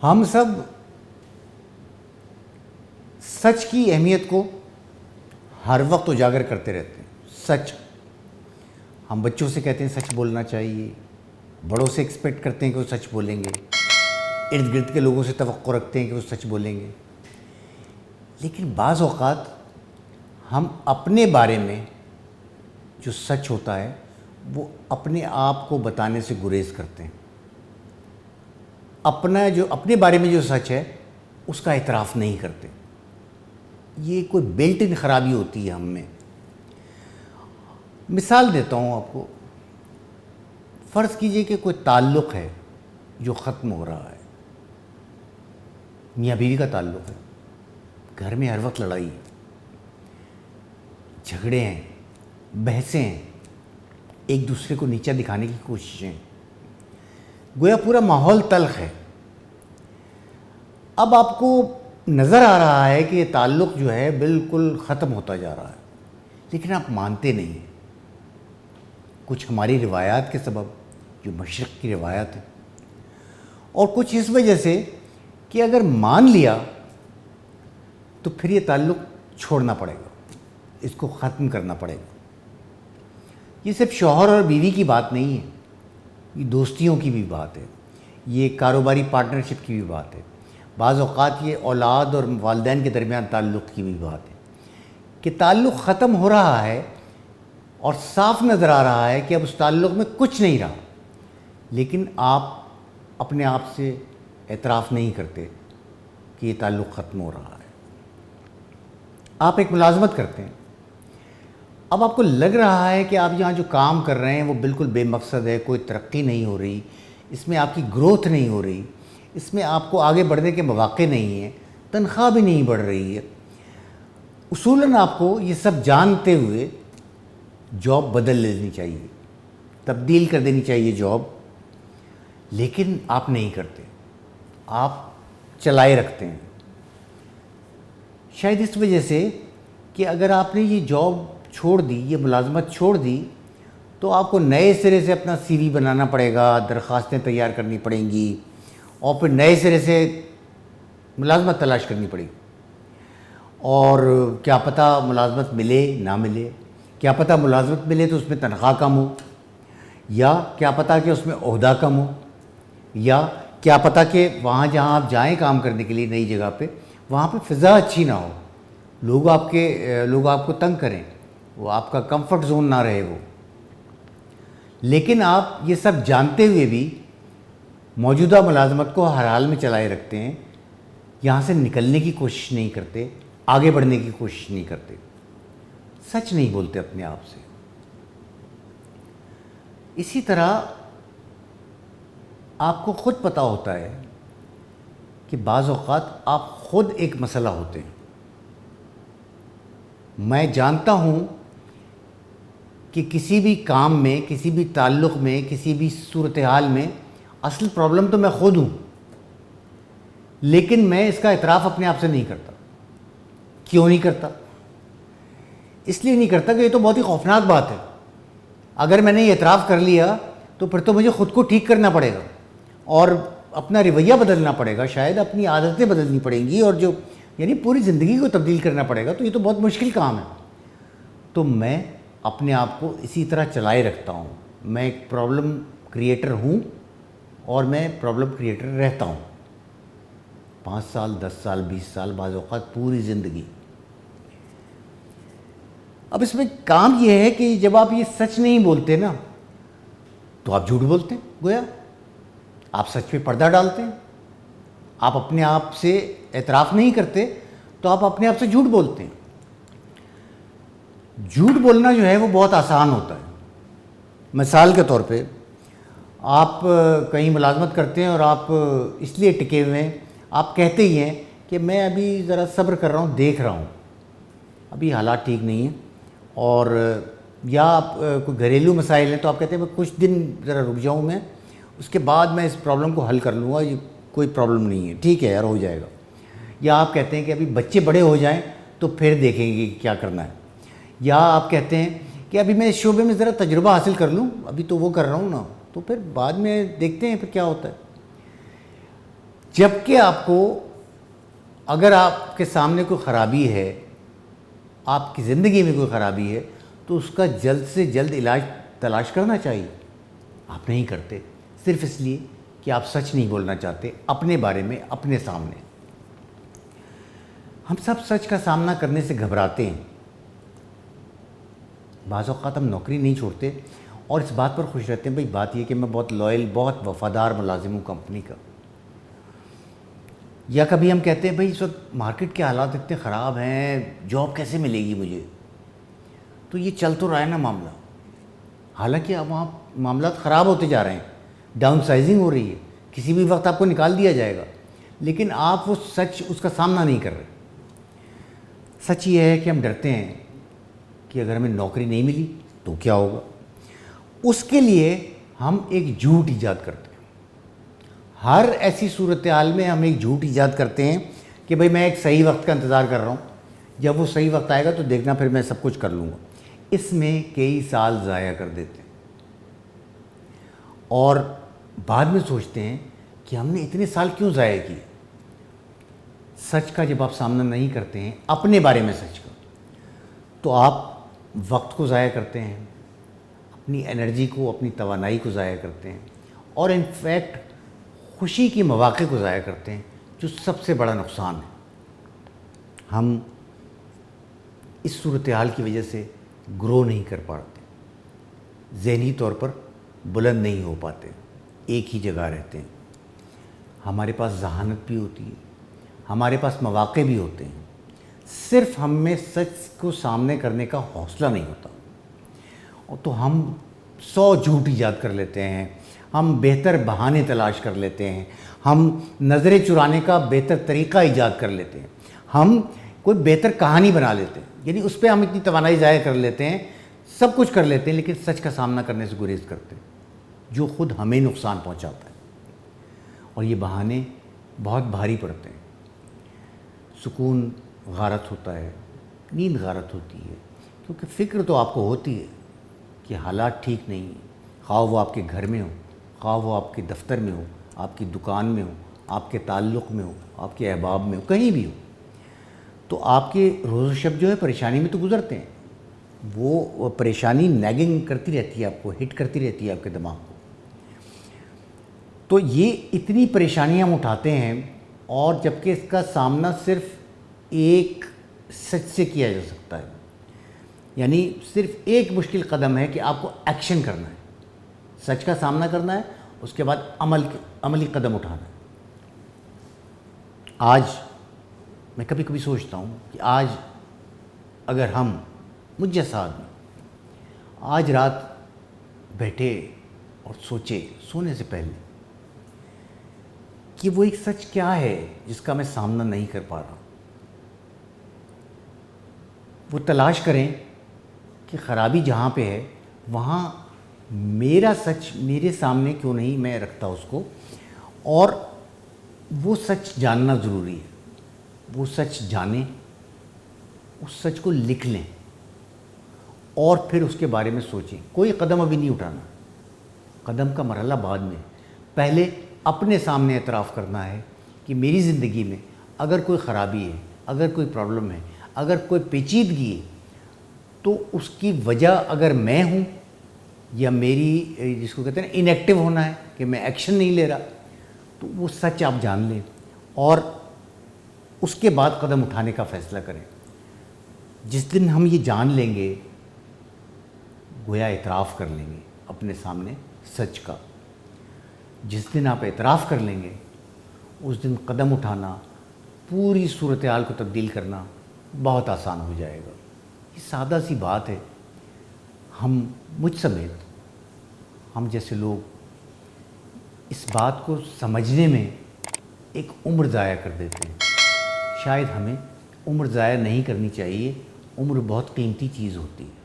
ہم سب سچ کی اہمیت کو ہر وقت اجاگر کرتے رہتے ہیں. سچ ہم بچوں سے کہتے ہیں سچ بولنا چاہیے, بڑوں سے ایکسپیکٹ کرتے ہیں کہ وہ سچ بولیں گے, ارد گرد کے لوگوں سے توقع رکھتے ہیں کہ وہ سچ بولیں گے. لیکن بعض اوقات ہم اپنے بارے میں جو سچ ہوتا ہے وہ اپنے آپ کو بتانے سے گریز کرتے ہیں. اپنے بارے میں جو سچ ہے اس کا اعتراف نہیں کرتے. یہ کوئی بلٹ ان خرابی ہوتی ہے ہم میں. مثال دیتا ہوں آپ کو. فرض کیجئے کہ کوئی تعلق ہے جو ختم ہو رہا ہے, میاں بیوی کا تعلق ہے, گھر میں ہر وقت لڑائی ہے, جھگڑے ہیں, بحثیں ہیں, ایک دوسرے کو نیچا دکھانے کی کوششیں, گویا پورا ماحول تلخ ہے. اب آپ کو نظر آ رہا ہے کہ یہ تعلق جو ہے بالکل ختم ہوتا جا رہا ہے, لیکن آپ مانتے نہیں ہیں. کچھ ہماری روایات کے سبب, جو مشرق کی روایات ہے, اور کچھ اس وجہ سے کہ اگر مان لیا تو پھر یہ تعلق چھوڑنا پڑے گا, اس کو ختم کرنا پڑے گا. یہ صرف شوہر اور بیوی کی بات نہیں ہے, یہ دوستیوں کی بھی بات ہے, یہ کاروباری پارٹنرشپ کی بھی بات ہے, بعض اوقات یہ اولاد اور والدین کے درمیان تعلق کی بھی بات ہے کہ تعلق ختم ہو رہا ہے اور صاف نظر آ رہا ہے کہ اب اس تعلق میں کچھ نہیں رہا, لیکن آپ اپنے آپ سے اعتراف نہیں کرتے کہ یہ تعلق ختم ہو رہا ہے. آپ ایک ملازمت کرتے ہیں, اب آپ کو لگ رہا ہے کہ آپ یہاں جو کام کر رہے ہیں وہ بالکل بے مقصد ہے, کوئی ترقی نہیں ہو رہی, اس میں آپ کی گروتھ نہیں ہو رہی, اس میں آپ کو آگے بڑھنے کے مواقع نہیں ہیں, تنخواہ بھی نہیں بڑھ رہی ہے. اصولاً آپ کو یہ سب جانتے ہوئے جاب بدل لینی چاہیے, تبدیل کر دینی چاہیے جاب, لیکن آپ نہیں کرتے, آپ چلائے رکھتے ہیں. شاید اس وجہ سے کہ اگر آپ نے یہ جاب چھوڑ دی, یہ ملازمت چھوڑ دی, تو آپ کو نئے سرے سے اپنا سی وی بنانا پڑے گا, درخواستیں تیار کرنی پڑیں گی, اور پھر نئے سرے سے ملازمت تلاش کرنی پڑے گی. اور کیا پتہ ملازمت ملے نہ ملے, کیا پتہ ملازمت ملے تو اس میں تنخواہ کم ہو, یا کیا پتہ کہ اس میں عہدہ کم ہو, یا کیا پتہ کہ وہاں جہاں آپ جائیں کام کرنے کے لیے نئی جگہ پہ, وہاں پہ فضا اچھی نہ ہو, لوگ آپ کو تنگ کریں, وہ آپ کا کمفرٹ زون نہ رہے وہ. لیکن آپ یہ سب جانتے ہوئے بھی موجودہ ملازمت کو ہر حال میں چلائے رکھتے ہیں, یہاں سے نکلنے کی کوشش نہیں کرتے, آگے بڑھنے کی کوشش نہیں کرتے, سچ نہیں بولتے اپنے آپ سے. اسی طرح آپ کو خود پتہ ہوتا ہے کہ بعض اوقات آپ خود ایک مسئلہ ہوتے ہیں. میں جانتا ہوں کہ کسی بھی کام میں, کسی بھی تعلق میں, کسی بھی صورتحال میں اصل پرابلم تو میں خود ہوں, لیکن میں اس کا اعتراف اپنے آپ سے نہیں کرتا. کیوں نہیں کرتا؟ اس لیے نہیں کرتا کہ یہ تو بہت ہی خوفناک بات ہے. اگر میں نے یہ اعتراف کر لیا تو پھر تو مجھے خود کو ٹھیک کرنا پڑے گا, اور اپنا رویہ بدلنا پڑے گا, شاید اپنی عادتیں بدلنی پڑیں گی, اور یعنی پوری زندگی کو تبدیل کرنا پڑے گا. تو یہ تو بہت مشکل کام ہے. تو میں اپنے آپ کو اسی طرح چلائے رکھتا ہوں. میں ایک پرابلم کریٹر ہوں, اور میں پرابلم کریٹر رہتا ہوں 5 سال, 10 سال, 20 سال, بعض اوقات پوری زندگی. اب اس میں کام یہ ہے کہ جب آپ یہ سچ نہیں بولتے نا, تو آپ جھوٹ بولتے ہیں. گویا آپ سچ پہ پردہ ڈالتے ہیں, آپ اپنے آپ سے اعتراف نہیں کرتے, تو آپ اپنے آپ سے جھوٹ بولتے ہیں. جھوٹ بولنا جو ہے وہ بہت آسان ہوتا ہے. مثال کے طور پہ آپ کہیں ملازمت کرتے ہیں اور آپ اس لیے ٹکے ہوئے ہیں, آپ کہتے ہی ہیں کہ میں ابھی ذرا صبر کر رہا ہوں, دیکھ رہا ہوں, ابھی حالات ٹھیک نہیں ہیں. اور یا آپ کوئی گھریلو مسائل ہیں تو آپ کہتے ہیں میں کچھ دن ذرا رک جاؤں, میں اس کے بعد میں اس پرابلم کو حل کر لوں گا, یہ کوئی پرابلم نہیں ہے, ٹھیک ہے یار ہو جائے گا. یا آپ کہتے ہیں کہ ابھی بچے بڑے ہو جائیں تو پھر دیکھیں گے کہ کیا کرنا ہے. یا آپ کہتے ہیں کہ ابھی میں اس شعبے میں ذرا تجربہ حاصل کر لوں, ابھی تو وہ کر رہا ہوں نا, تو پھر بعد میں دیکھتے ہیں پھر کیا ہوتا ہے. جبکہ آپ کو اگر آپ کے سامنے کوئی خرابی ہے، آپ کی زندگی میں کوئی خرابی ہے، تو اس کا جلد سے جلد علاج تلاش کرنا چاہیے. آپ نہیں کرتے، صرف اس لیے کہ آپ سچ نہیں بولنا چاہتے اپنے بارے میں اپنے سامنے. ہم سب سچ کا سامنا کرنے سے گھبراتے ہیں. بعض اوقات ہم نوکری نہیں چھوڑتے اور اس بات پر خوش رہتے ہیں، بھئی بات یہ کہ میں بہت لائل، بہت وفادار ملازم ہوں کمپنی کا. یا کبھی ہم کہتے ہیں بھئی اس وقت مارکیٹ کے حالات اتنے خراب ہیں، جاب کیسے ملے گی مجھے. تو یہ چل تو رہا ہے نا معاملہ، حالانکہ اب وہاں معاملات خراب ہوتے جا رہے ہیں، ڈاؤن سائزنگ ہو رہی ہے، کسی بھی وقت آپ کو نکال دیا جائے گا. لیکن آپ وہ سچ، اس کا سامنا نہیں کر رہے. سچ یہ ہے کہ ہم ڈرتے ہیں کہ اگر ہمیں نوکری نہیں ملی تو کیا ہوگا. اس کے لیے ہم ایک جھوٹ ایجاد کرتے ہیں. ہر ایسی صورتحال میں ہم ایک جھوٹ ایجاد کرتے ہیں کہ بھئی میں ایک صحیح وقت کا انتظار کر رہا ہوں، جب وہ صحیح وقت آئے گا تو دیکھنا پھر میں سب کچھ کر لوں گا. اس میں کئی سال ضائع کر دیتے ہیں اور بعد میں سوچتے ہیں کہ ہم نے اتنے سال کیوں ضائع کیے. سچ کا جب آپ سامنا نہیں کرتے ہیں اپنے بارے میں سچ کا، تو آپ وقت کو ضائع کرتے ہیں، اپنی انرجی کو، اپنی توانائی کو ضائع کرتے ہیں، اور انفیکٹ خوشی کے مواقع کو ضائع کرتے ہیں، جو سب سے بڑا نقصان ہے. ہم اس صورتحال کی وجہ سے گرو نہیں کر پاتے، ذہنی طور پر بلند نہیں ہو پاتے، ایک ہی جگہ رہتے ہیں. ہمارے پاس ذہانت بھی ہوتی ہے، ہمارے پاس مواقع بھی ہوتے ہیں، صرف ہم میں سچ کو سامنے کرنے کا حوصلہ نہیں ہوتا. اور تو ہم 100 جھوٹ ایجاد کر لیتے ہیں، ہم بہتر بہانے تلاش کر لیتے ہیں، ہم نظریں چرانے کا بہتر طریقہ ایجاد کر لیتے ہیں، ہم کوئی بہتر کہانی بنا لیتے ہیں. یعنی اس پہ ہم اتنی توانائی ضائع کر لیتے ہیں، سب کچھ کر لیتے ہیں، لیکن سچ کا سامنا کرنے سے گریز کرتے ہیں، جو خود ہمیں نقصان پہنچاتا ہے. اور یہ بہانے بہت بھاری پڑتے ہیں. سکون غارت ہوتا ہے، نیند غارت ہوتی ہے، کیونکہ فکر تو آپ کو ہوتی ہے کہ حالات ٹھیک نہیں ہیں، خواہ وہ آپ کے گھر میں ہو، خواہ وہ آپ کے دفتر میں ہو، آپ کی دکان میں ہو، آپ کے تعلق میں ہو، آپ کے احباب میں ہو، کہیں بھی ہو. تو آپ کے روز و شب جو ہے پریشانی میں تو گزرتے ہیں. وہ پریشانی نیگنگ کرتی رہتی ہے، آپ کو ہٹ کرتی رہتی ہے آپ کے دماغ کو. تو یہ اتنی پریشانیاں ہم اٹھاتے ہیں، اور جبکہ اس کا سامنا صرف ایک سچ سے کیا جا سکتا ہے. یعنی صرف ایک مشکل قدم ہے کہ آپ کو ایکشن کرنا ہے، سچ کا سامنا کرنا ہے، اس کے بعد عملی قدم اٹھانا ہے. آج میں کبھی کبھی سوچتا ہوں کہ آج اگر ہم، مجھ جیسا آدمی، آج رات بیٹھے اور سوچے سونے سے پہلے کہ وہ ایک سچ کیا ہے جس کا میں سامنا نہیں کر پا رہا، وہ تلاش کریں کہ خرابی جہاں پہ ہے وہاں میرا سچ میرے سامنے کیوں نہیں میں رکھتا اس کو، اور وہ سچ جاننا ضروری ہے. وہ سچ جانیں، اس سچ کو لکھ لیں، اور پھر اس کے بارے میں سوچیں. کوئی قدم ابھی نہیں اٹھانا، قدم کا مرحلہ بعد میں. پہلے اپنے سامنے اعتراف کرنا ہے کہ میری زندگی میں اگر کوئی خرابی ہے، اگر کوئی پرابلم ہے، اگر کوئی پیچیدگی ہے، تو اس کی وجہ اگر میں ہوں، یا میری جس کو کہتے ہیں انیکٹیو ہونا ہے کہ میں ایکشن نہیں لے رہا، تو وہ سچ آپ جان لیں اور اس کے بعد قدم اٹھانے کا فیصلہ کریں. جس دن ہم یہ جان لیں گے، گویا اعتراف کر لیں گے اپنے سامنے سچ کا. جس دن آپ اعتراف کر لیں گے، اس دن قدم اٹھانا، پوری صورتحال کو تبدیل کرنا بہت آسان ہو جائے گا. یہ سادہ سی بات ہے. ہم، مجھ سمیت، ہم جیسے لوگ اس بات کو سمجھنے میں ایک عمر ضائع کر دیتے ہیں. شاید ہمیں عمر ضائع نہیں کرنی چاہیے. عمر بہت قیمتی چیز ہوتی ہے.